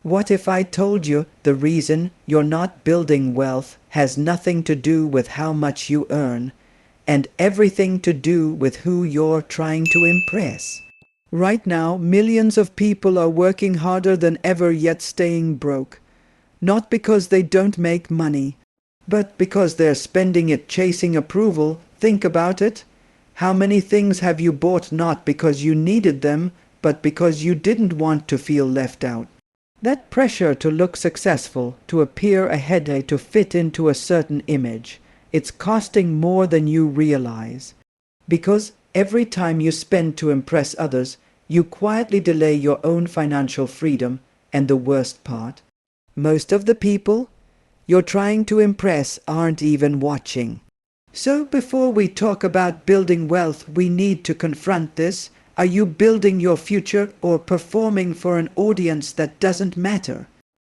What if I told you the reason you're not building wealth has nothing to do with how much you earn, and everything to do with who you're trying to impress? Right now, millions of people are working harder than ever yet staying broke. Not because they don't make money, but because they're spending it chasing approval. Think about it. How many things have you bought not because you needed them, but because you didn't want to feel left out? That pressure to look successful, to appear ahead, to fit into a certain image, it's costing more than you realize. Because every time you spend to impress others, you quietly delay your own financial freedom, and the worst part, most of the people you're trying to impress aren't even watching. So before we talk about building wealth, we need to confront this. Are you building your future or performing for an audience that doesn't matter?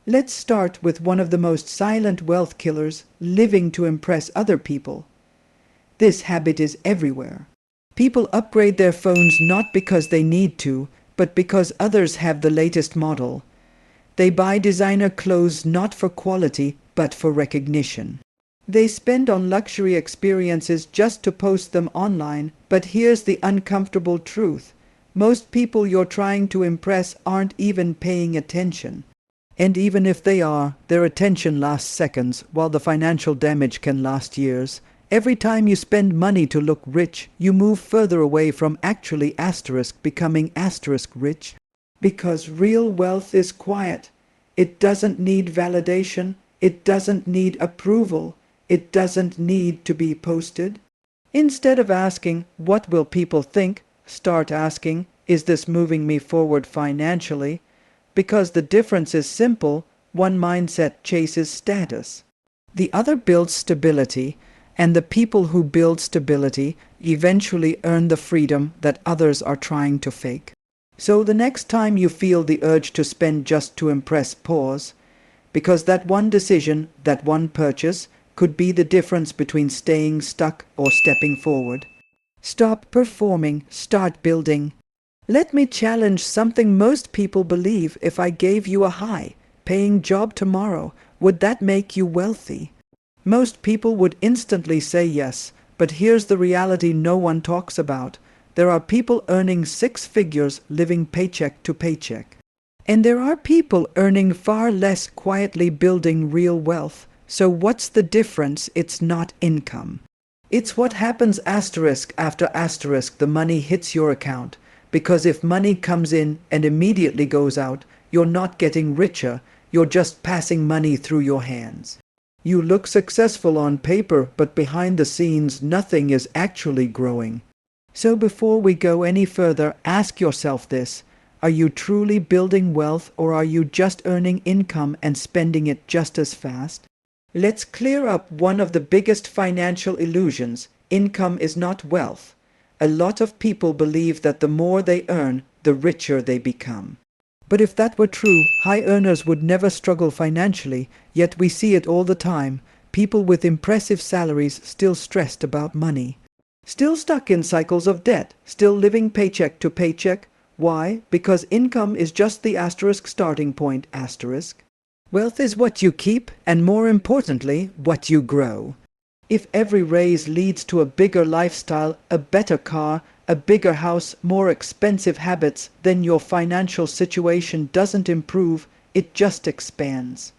Let's start with one of the most silent wealth killers, living to impress other people. This habit is everywhere. People upgrade their phones not because they need to, but because others have the latest model. They buy designer clothes not for quality, but for recognition. They spend on luxury experiences just to post them online, but here's the uncomfortable truth. Most people you're trying to impress aren't even paying attention. And even if they are, their attention lasts seconds, while the financial damage can last years. Every time you spend money to look rich, you move further away from actually becoming rich. Because real wealth is quiet. It doesn't need validation. It doesn't need approval. It doesn't need to be posted. Instead of asking, what will people think? Start asking, is this moving me forward financially? Because the difference is simple. One mindset chases status. The other builds stability, and the people who build stability eventually earn the freedom that others are trying to fake. So the next time you feel the urge to spend just to impress, pause. Because that one decision, that one purchase, could be the difference between staying stuck or stepping forward. Stop performing, start building. Let me challenge something most people believe. If I gave you a high-paying job tomorrow, would that make you wealthy? Most people would instantly say yes, but here's the reality no one talks about. There are people earning 6 figures living paycheck to paycheck. And there are people earning far less quietly building real wealth. So what's the difference? It's not income. It's what happens after the money hits your account. Because if money comes in and immediately goes out, you're not getting richer, you're just passing money through your hands. You look successful on paper, but behind the scenes nothing is actually growing. So before we go any further, ask yourself this. Are you truly building wealth, or are you just earning income and spending it just as fast? Let's clear up one of the biggest financial illusions. Income is not wealth. A lot of people believe that the more they earn, the richer they become. But if that were true, high earners would never struggle financially, yet we see it all the time. People with impressive salaries still stressed about money. Still stuck in cycles of debt, still living paycheck to paycheck. Why? Because income is just the starting point. Wealth is what you keep, and more importantly, what you grow. If every raise leads to a bigger lifestyle, a better car, a bigger house, more expensive habits, then your financial situation doesn't improve, it just expands.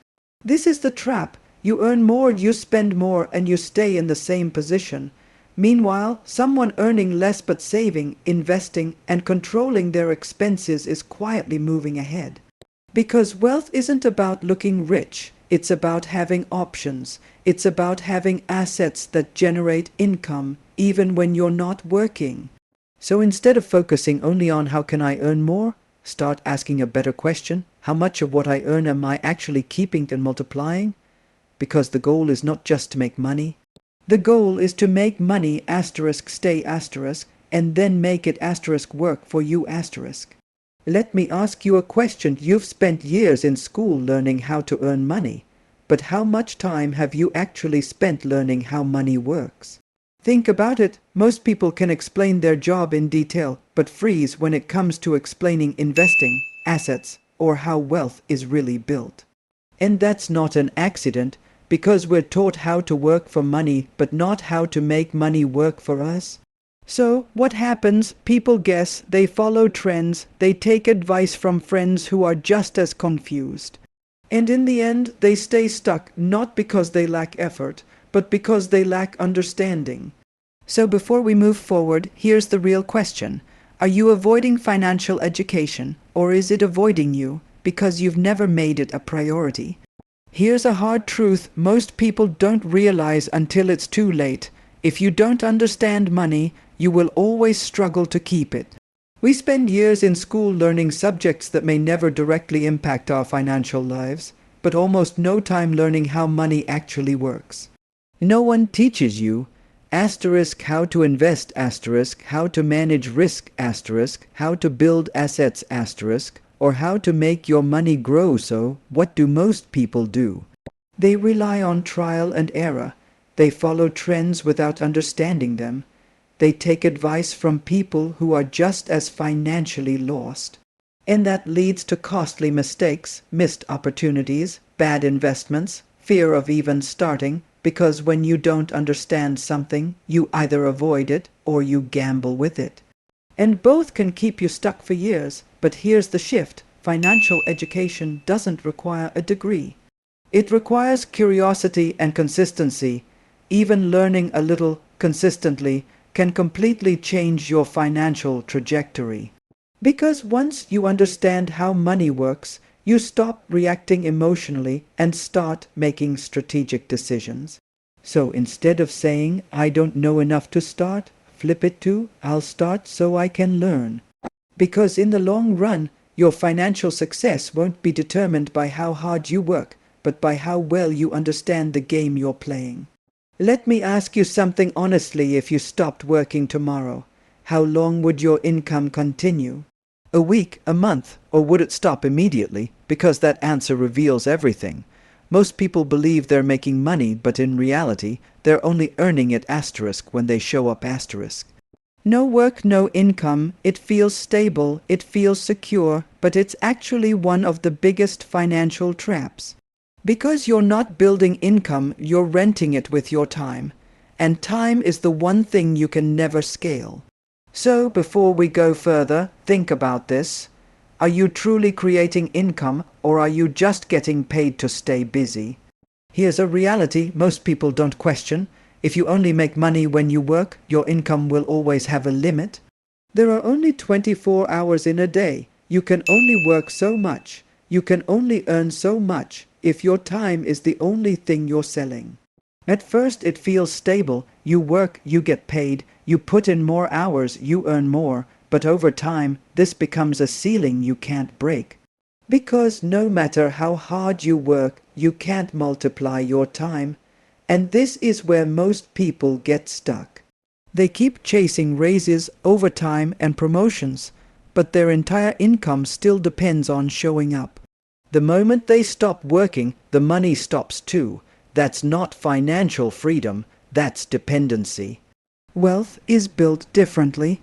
This is the trap. You earn more, you spend more, and you stay in the same position. Meanwhile, someone earning less but saving, investing, and controlling their expenses is quietly moving ahead. Because wealth isn't about looking rich, it's about having options. It's about having assets that generate income, even when you're not working. So instead of focusing only on how can I earn more, start asking a better question. How much of what I earn am I actually keeping and multiplying? Because the goal is not just to make money. The goal is to make money stay and then make it work for you . Let me ask you a question. You've spent years in school learning how to earn money, but how much time have you actually spent learning how money works? Think about it. Most people can explain their job in detail, but freeze when it comes to explaining investing, assets, or how wealth is really built. And that's not an accident, because we're taught how to work for money but not how to make money work for us. So, what happens? People guess, they follow trends, they take advice from friends who are just as confused. And in the end, they stay stuck not because they lack effort, but because they lack understanding. So before we move forward, here's the real question. Are you avoiding financial education, or is it avoiding you because you've never made it a priority? Here's a hard truth most people don't realize until it's too late. If you don't understand money, you will always struggle to keep it. We spend years in school learning subjects that may never directly impact our financial lives, but almost no time learning how money actually works. No one teaches you how to invest, how to manage risk, how to build assets, or how to make your money grow. So, what do most people do? They rely on trial and error. They follow trends without understanding them. They take advice from people who are just as financially lost. And that leads to costly mistakes, missed opportunities, bad investments, fear of even starting, because when you don't understand something, you either avoid it or you gamble with it. And both can keep you stuck for years, but here's the shift. Financial education doesn't require a degree. It requires curiosity and consistency. Even learning a little consistently can completely change your financial trajectory. Because once you understand how money works, you stop reacting emotionally and start making strategic decisions. So instead of saying, I don't know enough to start, flip it to, I'll start so I can learn. Because in the long run, your financial success won't be determined by how hard you work, but by how well you understand the game you're playing. Let me ask you something honestly. If you stopped working tomorrow, how long would your income continue? A week, a month, or would it stop immediately? Because that answer reveals everything. Most people believe they're making money, but in reality, they're only earning it when they show up . No work, no income. It feels stable, it feels secure, but it's actually one of the biggest financial traps. Because you're not building income, you're renting it with your time. And time is the one thing you can never scale. So, before we go further, think about this. Are you truly creating income, or are you just getting paid to stay busy? Here's a reality most people don't question. If you only make money when you work, your income will always have a limit. There are only 24 hours in a day. You can only work so much. You can only earn so much if your time is the only thing you're selling. At first it feels stable. You work, you get paid. You put in more hours, you earn more. But over time, this becomes a ceiling you can't break. Because no matter how hard you work, you can't multiply your time. And this is where most people get stuck. They keep chasing raises, overtime, and promotions, but their entire income still depends on showing up. The moment they stop working, the money stops too. That's not financial freedom, that's dependency. Wealth is built differently.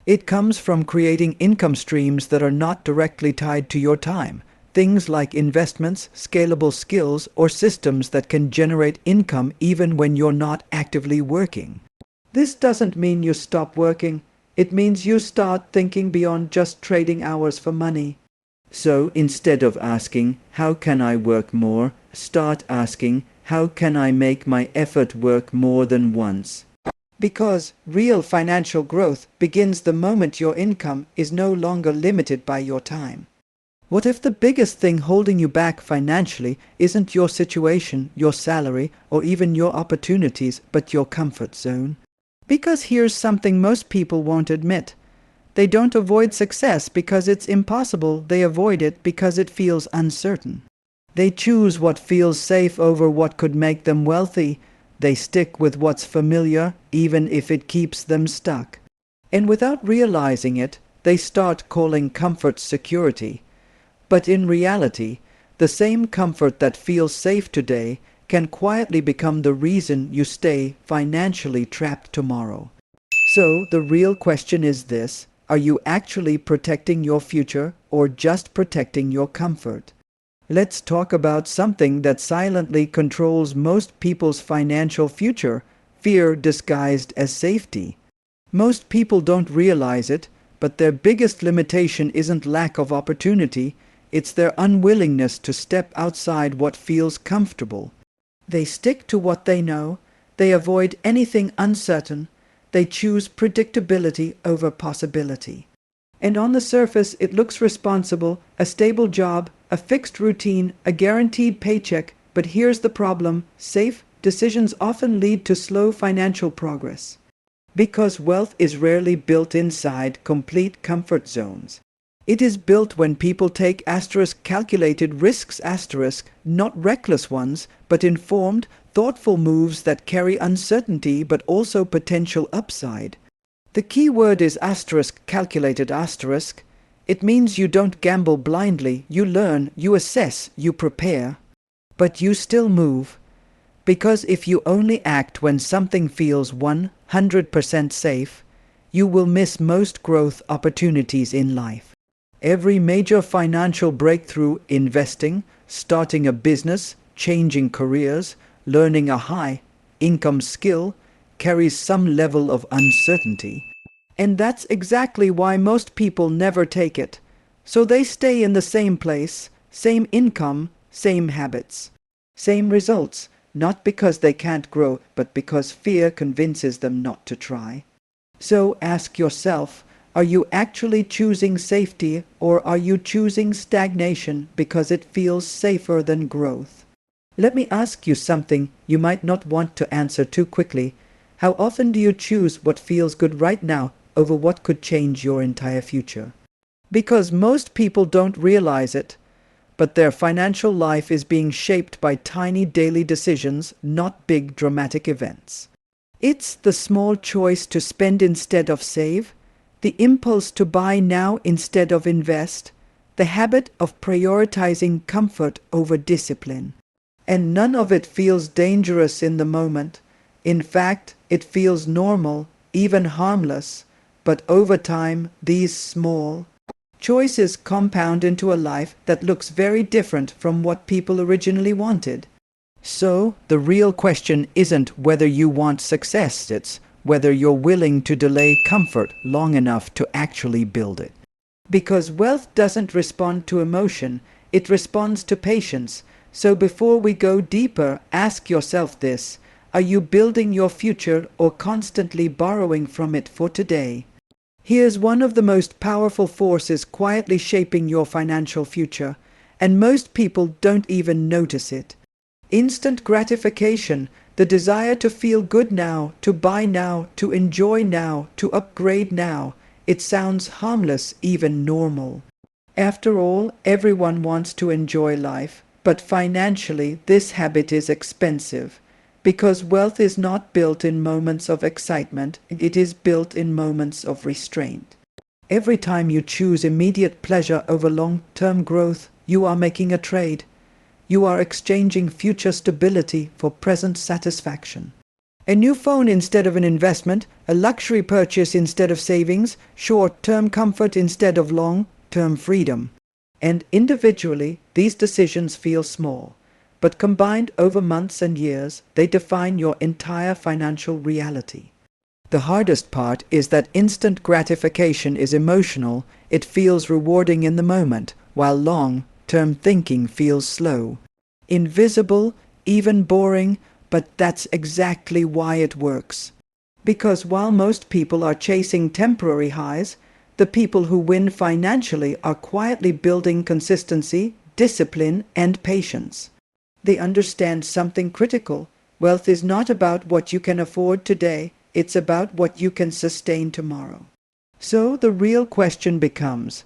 It comes from creating income streams that are not directly tied to your time. Things like investments, scalable skills, or systems that can generate income even when you're not actively working. This doesn't mean you stop working. It means you start thinking beyond just trading hours for money. So instead of asking, how can I work more? Start asking, how can I make my effort work more than once? Because real financial growth begins the moment your income is no longer limited by your time. What if the biggest thing holding you back financially isn't your situation, your salary, or even your opportunities, but your comfort zone? Because here's something most people won't admit. They don't avoid success because it's impossible, they avoid it because it feels uncertain. They choose what feels safe over what could make them wealthy. They stick with what's familiar, even if it keeps them stuck. And without realizing it, they start calling comfort security. But in reality, the same comfort that feels safe today can quietly become the reason you stay financially trapped tomorrow. So the real question is this: Are you actually protecting your future or just protecting your comfort? Let's talk about something that silently controls most people's financial future: fear disguised as safety. Most people don't realize it, but their biggest limitation isn't lack of opportunity, it's their unwillingness to step outside what feels comfortable. They stick to what they know, they avoid anything uncertain, they choose predictability over possibility. And on the surface it looks responsible: a stable job, a fixed routine, a guaranteed paycheck. But here's the problem: safe decisions often lead to slow financial progress. Because wealth is rarely built inside complete comfort zones. It is built when people take calculated risks, not reckless ones, but informed, thoughtful moves that carry uncertainty but also potential upside. The key word is calculated. It means you don't gamble blindly, you learn, you assess, you prepare. But you still move. Because if you only act when something feels 100% safe, you will miss most growth opportunities in life. Every major financial breakthrough, investing, starting a business, changing careers, learning a high-income skill, carries some level of uncertainty. And that's exactly why most people never take it. So they stay in the same place, same income, same habits, same results, not because they can't grow, but because fear convinces them not to try. So ask yourself, are you actually choosing safety, or are you choosing stagnation because it feels safer than growth? Let me ask you something you might not want to answer too quickly. How often do you choose what feels good right now over what could change your entire future? Because most people don't realize it, but their financial life is being shaped by tiny daily decisions, not big dramatic events. It's the small choice to spend instead of save, the impulse to buy now instead of invest, the habit of prioritizing comfort over discipline. And none of it feels dangerous in the moment. In fact, it feels normal, even harmless. But over time, these small choices compound into a life that looks very different from what people originally wanted. So, the real question isn't whether you want success, it's whether you're willing to delay comfort long enough to actually build it. Because wealth doesn't respond to emotion, it responds to patience. So before we go deeper, ask yourself this: are you building your future or constantly borrowing from it for today? Here's one of the most powerful forces quietly shaping your financial future, and most people don't even notice it. Instant gratification, the desire to feel good now, to buy now, to enjoy now, to upgrade now. It sounds harmless, even normal. After all, everyone wants to enjoy life, but financially this habit is expensive. Because wealth is not built in moments of excitement, it is built in moments of restraint. Every time you choose immediate pleasure over long-term growth, you are making a trade. You are exchanging future stability for present satisfaction. A new phone instead of an investment, a luxury purchase instead of savings, short-term comfort instead of long-term freedom. And individually, these decisions feel small, but combined over months and years, they define your entire financial reality. The hardest part is that instant gratification is emotional. It feels rewarding in the moment, while long-term thinking feels slow, invisible, even boring, but that's exactly why it works. Because while most people are chasing temporary highs, the people who win financially are quietly building consistency, discipline, and patience. They understand something critical. Wealth is not about what you can afford today, it's about what you can sustain tomorrow. So the real question becomes,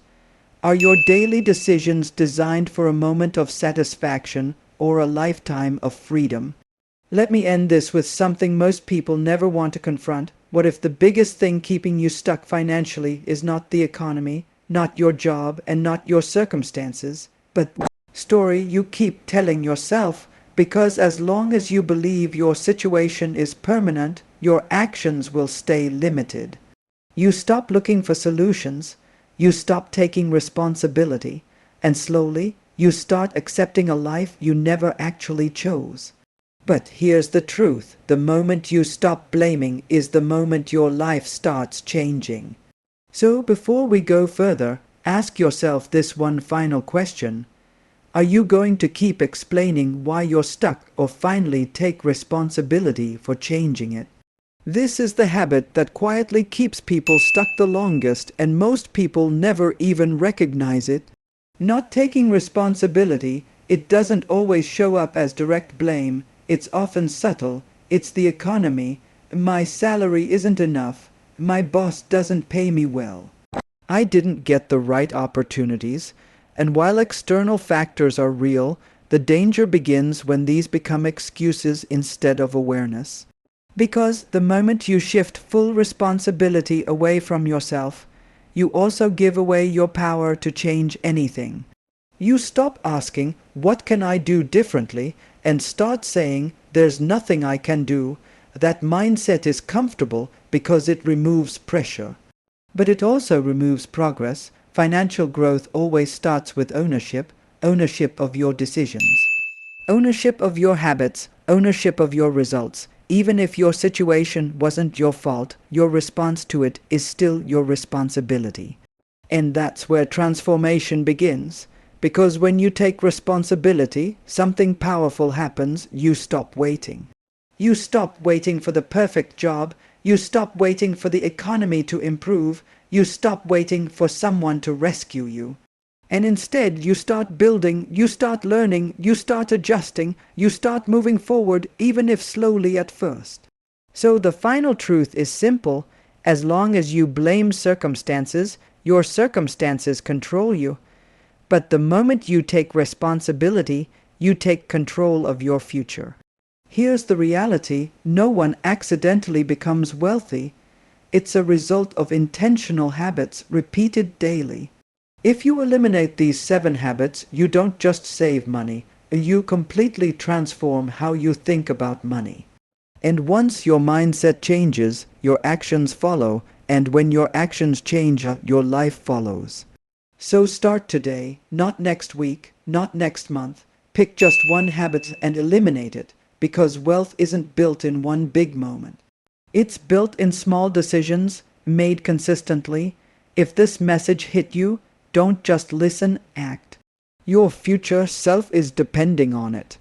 are your daily decisions designed for a moment of satisfaction or a lifetime of freedom? Let me end this with something most people never want to confront. What if the biggest thing keeping you stuck financially is not the economy, not your job, and not your circumstances, but the story you keep telling yourself? Because as long as you believe your situation is permanent, your actions will stay limited. You stop looking for solutions, you stop taking responsibility, and slowly you start accepting a life you never actually chose. But here's the truth: the moment you stop blaming is the moment your life starts changing. So before we go further, ask yourself this one final question. Are you going to keep explaining why you're stuck, or finally take responsibility for changing it? This is the habit that quietly keeps people stuck the longest, and most people never even recognize it. Not taking responsibility, it doesn't always show up as direct blame. It's often subtle. It's the economy. My salary isn't enough. My boss doesn't pay me well. I didn't get the right opportunities. And while external factors are real, the danger begins when these become excuses instead of awareness. Because the moment you shift full responsibility away from yourself, you also give away your power to change anything. You stop asking, "What can I do differently?" and start saying, "There's nothing I can do." That mindset is comfortable because it removes pressure. But it also removes progress. Financial growth always starts with ownership, ownership of your decisions, ownership of your habits, ownership of your results. Even if your situation wasn't your fault, your response to it is still your responsibility. And that's where transformation begins. Because when you take responsibility, something powerful happens. You stop waiting. You stop waiting for the perfect job. You stop waiting for the economy to improve. You stop waiting for someone to rescue you. And instead, you start building, you start learning, you start adjusting, you start moving forward, even if slowly at first. So the final truth is simple. As long as you blame circumstances, your circumstances control you. But the moment you take responsibility, you take control of your future. Here's the reality: no one accidentally becomes wealthy. It's a result of intentional habits repeated daily. If you eliminate these 7 habits, you don't just save money, you completely transform how you think about money. And once your mindset changes, your actions follow, and when your actions change, your life follows. So start today, not next week, not next month. Pick just one habit and eliminate it, because wealth isn't built in one big moment. It's built in small decisions, made consistently. If this message hit you, don't just listen, act. Your future self is depending on it.